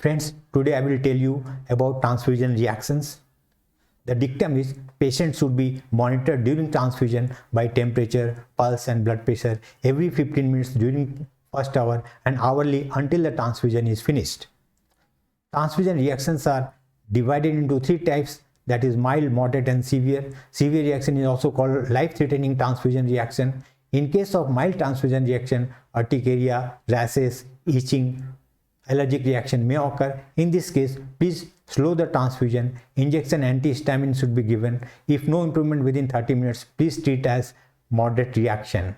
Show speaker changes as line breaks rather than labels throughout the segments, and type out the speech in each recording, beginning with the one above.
Friends, today I will tell you about transfusion reactions. The dictum is patients should be monitored during transfusion by temperature, pulse and blood pressure every 15 minutes during first hour and hourly until the transfusion is finished. Transfusion reactions are divided into three types, that is mild, moderate and severe. Severe reaction is also called life-threatening transfusion reaction. In case of mild transfusion reaction, urticaria, rashes, itching, allergic reaction may occur. In this case, please slow the transfusion. Injection antihistamine should be given. If no improvement within 30 minutes, please treat as moderate reaction.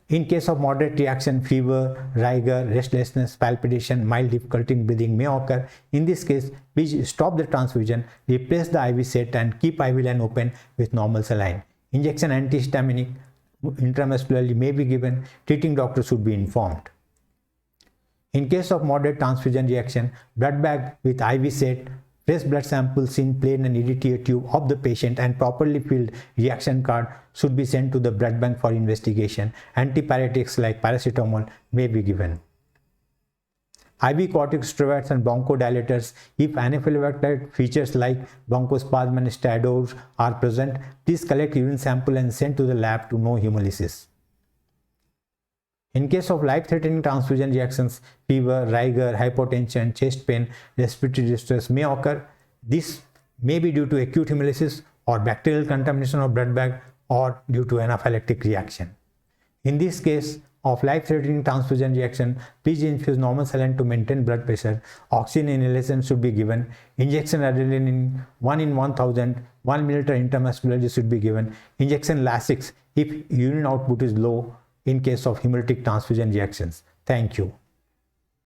In case of moderate reaction, fever, rigor, restlessness, palpitation, mild difficulty in breathing may occur. In this case, please stop the transfusion, replace the IV set and keep IV line open with normal saline. Injection antihistaminic intramuscularly may be given. Treating doctor should be informed. In case of moderate transfusion reaction, blood bag with IV set, fresh blood samples in plain and EDTA tube of the patient and properly filled reaction card should be sent to the blood bank for investigation. Antipyretics like paracetamol may be given. IV corticosteroids and bronchodilators, if anaphylactic features like bronchospasm and stridors are present, please collect urine sample and send to the lab to know hemolysis. In case of life-threatening transfusion reactions, fever, rigor, hypotension, chest pain, respiratory distress may occur. This may be due to acute hemolysis or bacterial contamination of blood bag or due to anaphylactic reaction. In this case of life-threatening transfusion reaction, please infuse normal saline to maintain blood pressure. Oxygen inhalation should be given. Injection adrenaline 1 in 1000, 1 milliliter intramuscularly should be given. Injection Lasix if urine output is low in case of hemolytic transfusion reactions. Thank you.